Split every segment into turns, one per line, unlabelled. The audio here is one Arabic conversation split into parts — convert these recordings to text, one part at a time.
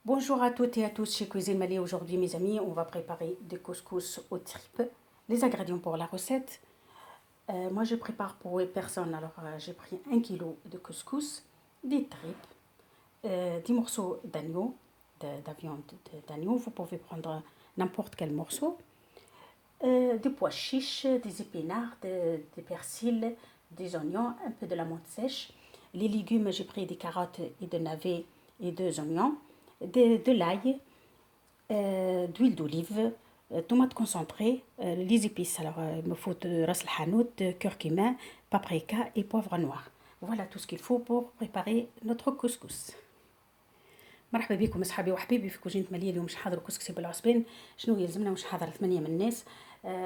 Bonjour à toutes et à tous chez Cuisine Malais. Aujourd'hui, mes amis, on va préparer des couscous aux tripes. Les ingrédients pour la recette. Moi, je prépare pour 8 personnes. Alors, j'ai pris 1 kg de couscous, des tripes, 10 morceaux d'agneau, de viande d'agneau. Vous pouvez prendre n'importe quel morceau. Des pois chiches, des épinards, des persils, des oignons, un peu de la menthe sèche. Les légumes, j'ai pris des carottes et des navets et 2 oignons, de l'ail, d'huile d'olive, tomates concentrées, les épices. Alors, il me faut de ras el hanout, de curcuma, paprika et poivre noir. Voilà tout ce qu'il faut pour préparer notre couscous. مرحبا بكم اصحابي وحبيبي في كوجينة مالية. اليوم مش حاضر كسكسي بالعصبان. شنو يلزمنا؟ مش حاضر 8 من الناس.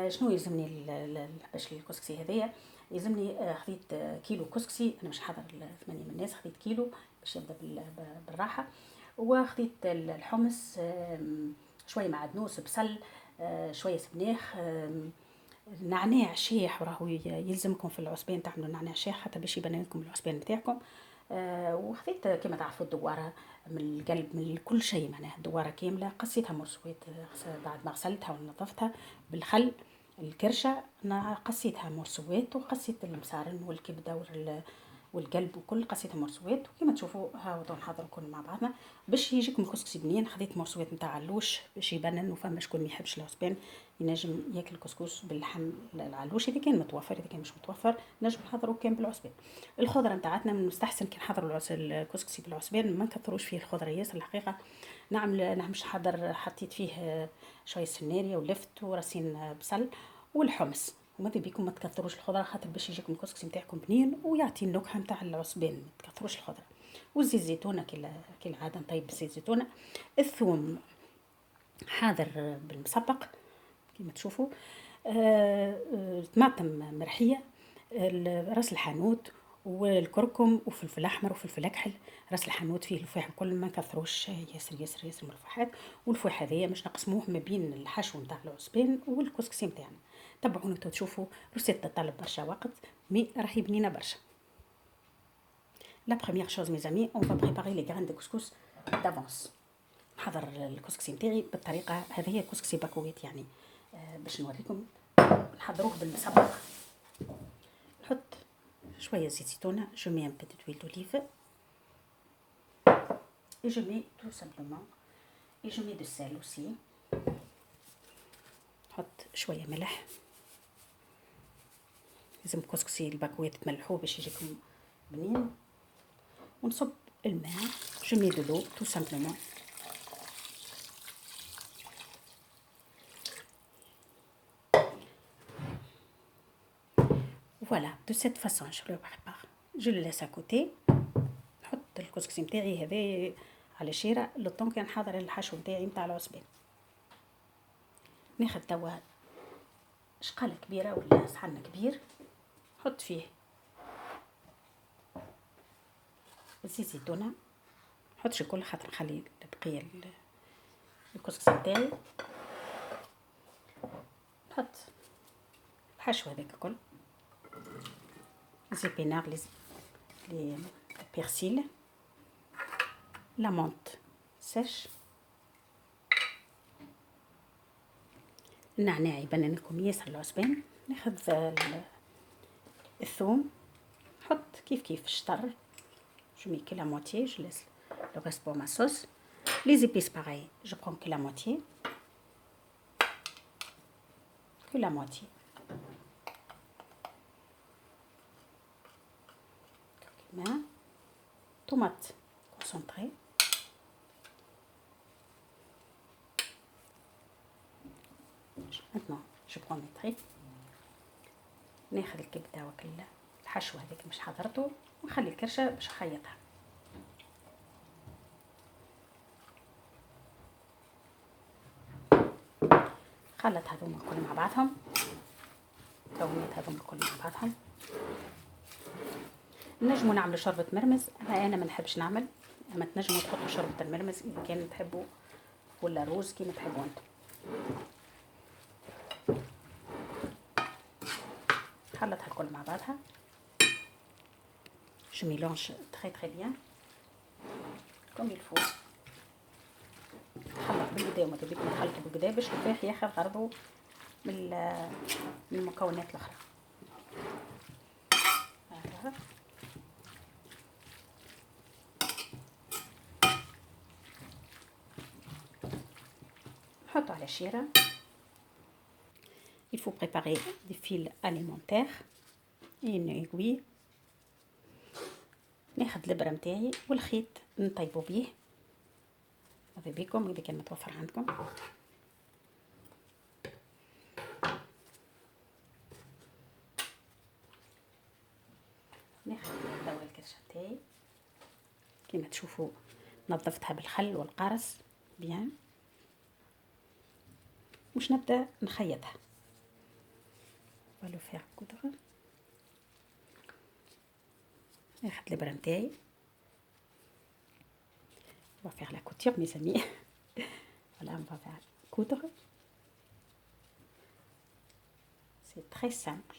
شنو يلزمني باش الكسكسي هذايا؟ يلزمني خذيت كيلو كسكسي. انا مش حاضر 8 من الناس، خذيت كيلو باش يبدا بالراحه. وخذيت الحمص، شويه معدنوس، بصل، شويه سبناخ، نعناع شيح. وراهو يلزمكم في العصبان تعملوا نعناع شيح حتى باش يبان لكم العصبان بتاعكم. وخذيت كما تعرفوا الدواره من القلب، من كل شيء معناها الدواره كامله. قصيتها مرسوات بعد ما غسلتها ونظفتها بالخل. الكرشه انا قصيتها مرسوات، وقصيت المصارن والكبده والقلب وكل قصيتها مرسوات. وكما تشوفوا هاو نحضروا كل مع بعضنا باش يجيكم كسكسي بنين. خذيت مرسوات نتاع علوش باش يبان وفما شكون ما يحبش العصبان ينجم ياكل الكسكس باللحم العلوش اذا كان متوفر. اذا كان مش متوفر نجم نحضروا كان بالعصبان. الخضره نتاعتنا من المستحسن كي نحضروا الكسكسي بالعصبان ما نكثروش فيه الخضره ياسر الحقيقه. مش حضر حطيت فيه شويه سناريا ولفت وراسين بصل والحمص. وماذا بيكم ما تكثروش الخضره خاطر باش يجيكم الكسكسي نتاعكم بنين ويعطي النكهه نتاع العصبان. ما تكثروش الخضره. والزيت زيتونه كالعاده نطيب بزيت زيتونه. الثوم حاضر بالمسبق كما تشوفوا. طماطم مرحيه، راس الحانوت والكركم وفلفل احمر وفلفل اكحل. راس الحانوت فيه الفواح الكل، ما نكثروش ياسر ياسر ياسر من الفواحات. والفواح هذايا باش نقسموه ما بين الحشو نتاع العصبان والكسكسي نتاعنا. تبعونا تشوفوا روسيت تطلب برشا وقت مي راهي بنينه برشا. La première chose mes amis, on va préparer les graines de couscous d'avance. نحضر الكسكسي نتاعي بالطريقه هذه. كسكسي باكويت يعني. باش نوريكم نحضروه بالمسبق. نحط شويه زيت زيتونه. je mets un peu d'huile d'olive et je mets tout simplement et je mets de sel aussi. نحط شويه ملح. لازم كسكسي الباكويت تملحوه باش يجيكم بنين. ونصب الماء. je mets de l'eau tout simplement. Voilà, de cette façon je le prépare. Je le laisse à côté. نحط الكسكسي نتاعي هذا على شيرة للطون كان حاضر الحشو نتاعي نتاع العصبان. ناخذ توا شقالة كبيرة ولا صحن كبير، نحط فيه زيت زيتونة. نحطش الكل خاطر نخلي البقية الكسكسي نتاعي. نحط الحشو هذاك الكل، les épinards, les persils, la menthe sèche، النعناع يبنن لكم ياسر العصبان. ناخذ الثوم، نحط كيف الشطر. je mets que la moitié, je laisse le reste pour ma sauce. Les épices pareil, je prends que la moitié. Que la moitié. Curcuma, tomate concentrée. Maintenant, je prends mes tripes. ناخذ الكبده وكل الحشو هذاك مش حضرته ونخلي الكرشه باش نخيطها. خلط هذوما الكل مع بعضهم. مكونات هذوما الكل مع بعضهم. نجموا نعملوا شوربه مرمز، انا ما نحبش نعمل. اما تنجموا تحطوا شوربه المرمز اذا كان تحبوا، ولا روز كيما تحبوا انتم. خلطها الكل مع بعضها. je mélange très très bien comme il faut. بالكدا وماذا بيكم تخلطوا بالكدا باش التفاح ياخذ غرضه من المكونات الاخرى. نحطو على شيرة. Il faut préparer des fils alimentaires et une aiguille. ناخذ الابره متاعي والخيط نطيبو بيه، هذا بيكم اذا كان متوفر عندكم. ناخذ دواء الكرشه تاعي كيما تشوفوا، نظفتها بالخل والقرص بيان، مش نبدا نخيطها. فالو فيها كودغ. ناخذ الابره نتاعي on va faire la couture mes amis. Voilà, on va faire coudre. C'est très simple.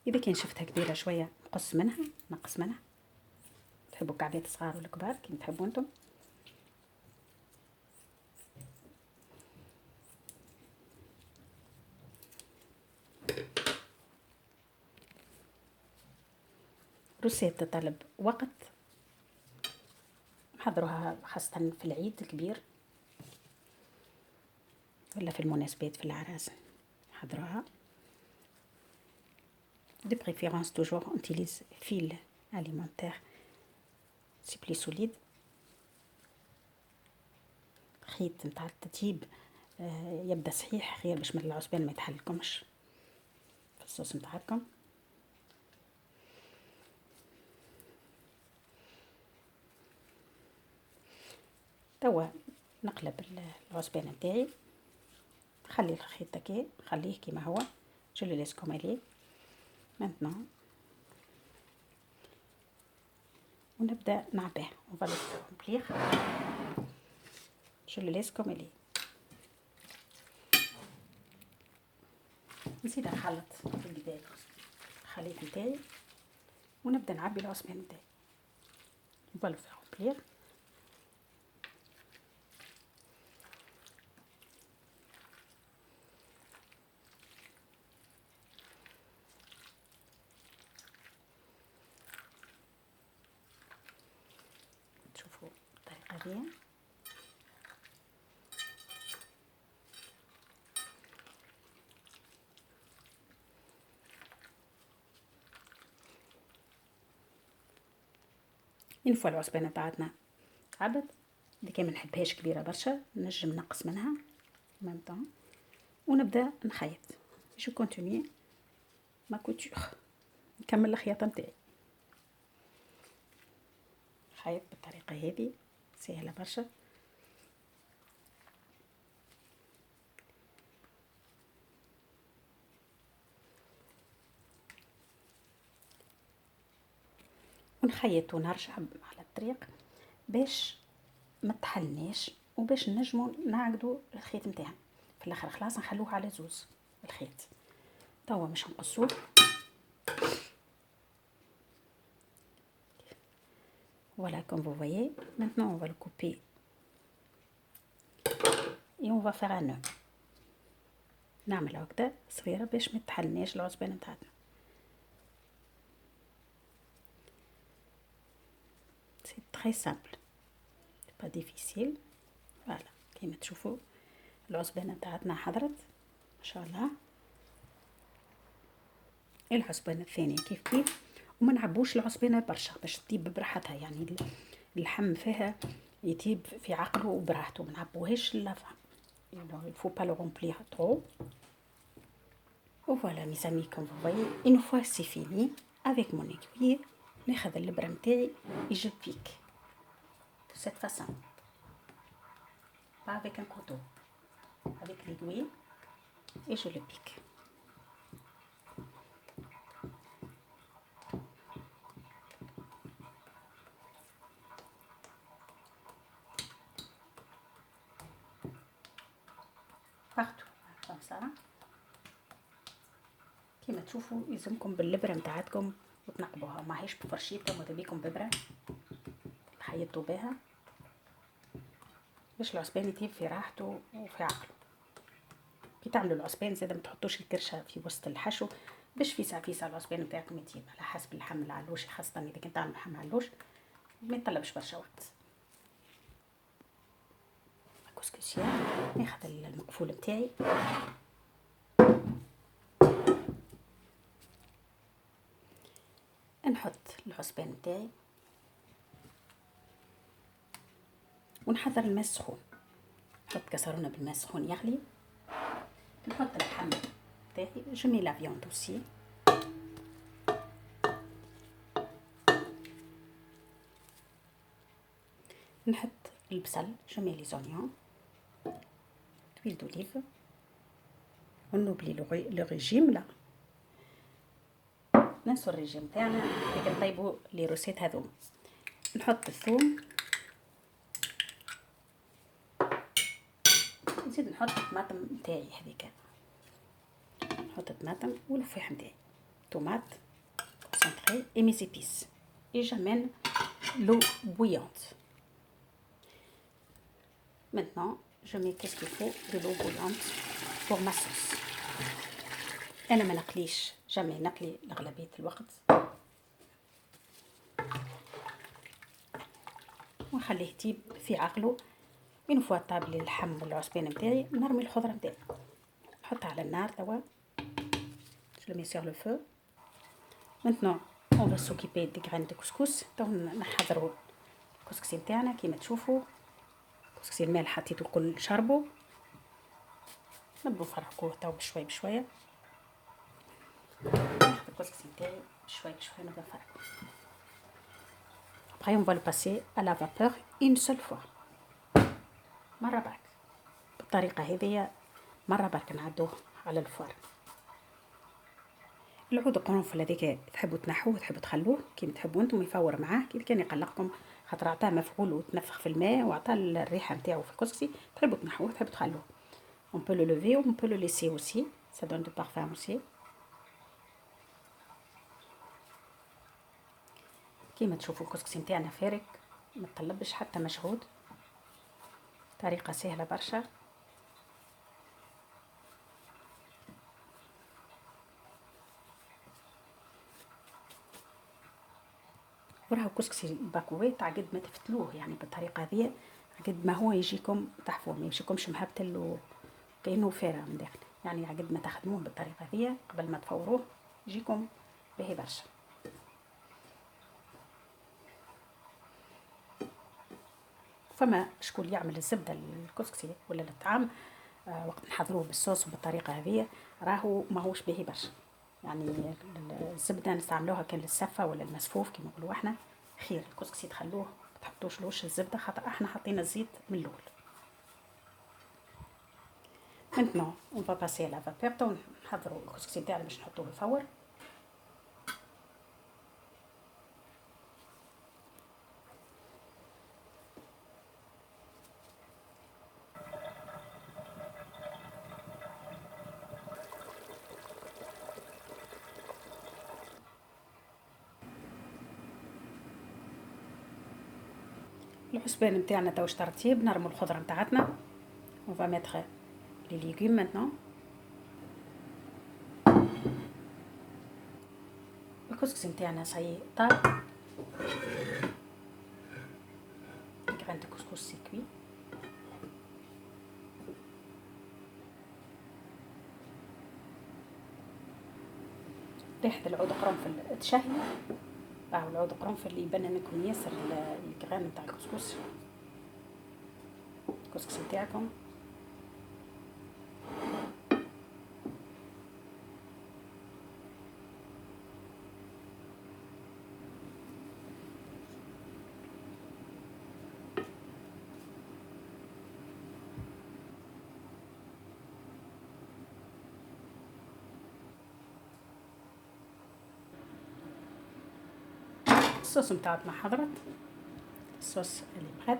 إذا كان شفتها كبيرة شوية نقص منها، نقص منها. تحبوا كعبات صغار ولا كبار كيما تحبوا انتم. روسيت تطلب وقت، نحضروها خاصة في العيد الكبير ولا في المناسبات في الأعراس نحضروها. De préférence toujours on utilise fil alimentaire, c'est plus solide. خيط نتاع التطيب يبدا صحيح خير باش من العصبان ما يتحلكمش في الصوص نتاعكم. توا نقلب العصبان نتاعي، خلي الخيط تاكي خليه كيما هو، جو لو ليس كوم الي. مانتنون ونبدا نعبيه on va le remplir, je le laisse comme il est. نزيد نخلط في البداية الخليط نتاعي ونبدا نعبي العصبان نتاعي on va le faire remplir. تشوفوا الطريقة دي. une fois العصبانة تاعتنا تعبت، إذا كان منحبهاش كبيرة برشا نجم نقص منها ميم طون ونبدا نخيط. جو كونتينيي ما كوتور، نكمل الخياطة نتاعي. خيط بالطريقة هذه سهلة برشا. ونخيط ونرجع على الطريق باش ما تحلناش وباش نجمو نعقدو الخيط نتاعنا في الاخر. خلاص نخلوه على زوز الخيط. توا مش نقصوه. Voilà, comme vous voyez, maintenant on va le couper et on va faire un nœud. نعمل عقدة صغيرة باش ما تحلناش العصبان نتاعنا. C'est très simple, c'est pas difficile. Voilà, كيما تشوفوا العصبانة نتاعتنا حضرت ما شاء الله. العصبانة الثانية كيف كيف، وما نعبوش العصبانة برشا باش تطيب براحتها، يعني اللحم فيها يطيب في عقله وبراحته، ما نعبوهاش لافا. Il faut pas le remplir trop. Voilà mes amis, comme vous voyez, une fois c'est fini, avec mon aiguille, ناخذ الابرة نتاعي et je pique de cette façon, pas avec un couteau, avec l'aiguille et je le pique. Partout. البصارة. كيما تشوفوا يلزمكم باللبرة متاعتكم وتنقبوها، ماهيش بفرشيتكم وتبيكم ببرة تحيطوا بها باش العصبان يطيب في راحته وفي عقله. كي تعملوا العصبان زاده ما تحطوش الكرشه في وسط الحشو باش فيسع العصبان نتاعكم يطيب على حسب اللحم العلوشي، خاصه اذا كنت تعمل لحم علوش ما يطلبش برشا وقت. كسكسية ناخذ المقفول نتاعي نحط العصبان نتاعي ونحضر الماء السخون. نحط كسرونه بالماء السخون يغلي، نحط اللحم نتاعي جمي لا فيوند اوسي، نحط البصل جمي لي زونيون، تويل دوليف، ونوبلي لو ريجيم لا ننسوا الريجيم تاعنا كي نطيبوا لي روسيت هذوما. نحط الثوم، نزيد نحط الطماطم نتاعي هذيك، نحط الطماطم والفواح نتاعي، طوماط كونسونطري اي مي زيبيس اي جامين لو بويونت. Maintenant, je mets qu'est-ce qu'il faut de l'eau bouillante pour ma sauce. أنا ما نقليش، جامي نقلي لأغلبية الوقت ونخليه يطيب في عقله. من فوا طاب لي اللحم والعصبان نتاعي نرمي الخضره نتاعي، نحطها على النار توا. Je le mets sur le feu. Maintenant, on va s'occuper des graines de couscous. تو نحضروا الكسكسي نتاعنا كيما تشوفوا. الكسكسي الماء حطيته الكل شربوا، نبدو نفرقوه تو بشوي بشويه. ناخذ الكسكسي نتاعي بشوي بشوي نبدا نفرقوه. Après on va le passer à la vapeur une seule fois. مرة برك بالطريقة هذه، مرة برك نعدوه على الفرن. العود القرنفل هذيك تحبوا تنحوه تحبوا تخلوه كيما تحبوا انتم، يفور معاه كي كان يقلقكم خاطر عطاه مفعول وتنفخ في الماء وعطاه الريحه نتاعو في الكسكسي. تحبوا تنحوه تحبوا تخلوه. on peut le lever on peut le laisser aussi, ça donne du parfum aussi. كيما تشوفوا الكسكسي نتاعنا فارك ما تطلبش حتى مجهود، طريقه سهله برشا. وراهو كسكسي الباكوات عقد ما تفتلوه يعني بالطريقه هذه، عقد ما هو يجيكم تحفوه ما يمشيكمش مهبتل وكأنه فارغ من داخل، يعني عقد ما تخدموه بالطريقه هذه قبل ما تفوروه يجيكم باهي برشا. فما شكون يعمل الزبده الكسكسي ولا الطعام وقت نحضروه بالصوص وبالطريقه هذه راهو ماهوش باهي برشا. يعني الزبده نستعملوها كان للسفه ولا المسفوف كما نقولوا احنا خير. الكسكسي تخلوه ما تحطوش لوش الزبده خاطر احنا حطينا الزيت من الاول. maintenant on va passer à la vapeur. تو نحضروا الكسكسي تاعنا باش نحطوه يفور. الحسبان نتاعنا توش ترتيب، نرموا الخضره نتاعتنا. on va mettre les légumes maintenant. الكسكسي نتاعنا صاي طاب، grain de couscous c'est cuit. ريحة العود قرنفل تشهي. راهو العود قرنفل اللي يبان لكم ياسر الكغان نتاع الكسكس. الكسكس نتاعكم الصوص نتاعنا حضرت، الصوص اللي بغات.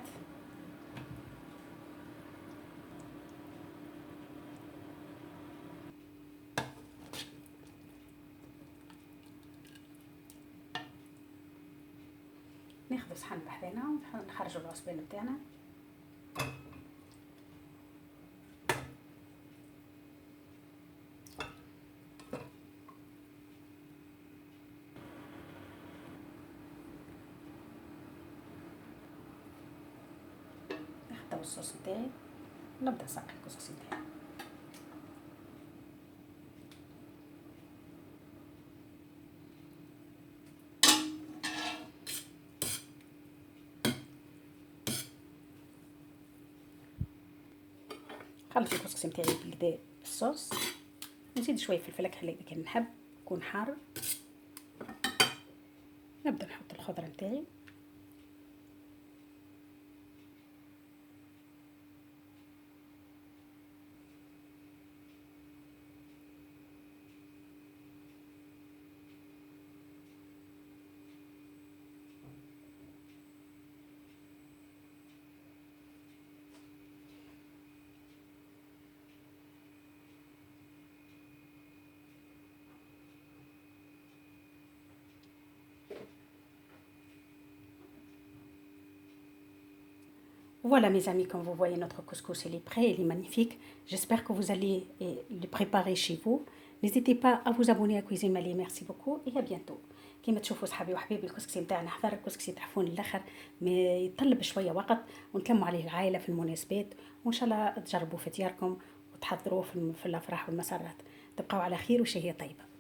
ناخذ صحن بحذنا ونخرجوا العصبان بتاعنا. نحطو الصوص نتاعي ونبدا نسقي الكسكسي نتاعي. خلص الكسكسي نتاعي بالكدا بالصوص، نزيد شويه فلفل اكحل اذا كان نحب يكون حار. نبدا نحط الخضره نتاعي. Voilà mes amis, comme vous voyez, notre couscous il est prêt, il est magnifique. J'espère que vous allez le préparer chez vous. N'hésitez pas à vous abonner à Cuisine Mali. Merci beaucoup et à bientôt. كيما تشوفوا صحابي وحبيبي الكسكسي نتاعنا حضر، الكسكسي تحفون للاخر، ما يطلب شويه وقت ونتلموا عليه العائله في المناسبات، وان شاء الله تجربوه في دياركم وتحضروه في الافراح والمسرات. تبقوا على خير وشهيه طيبه.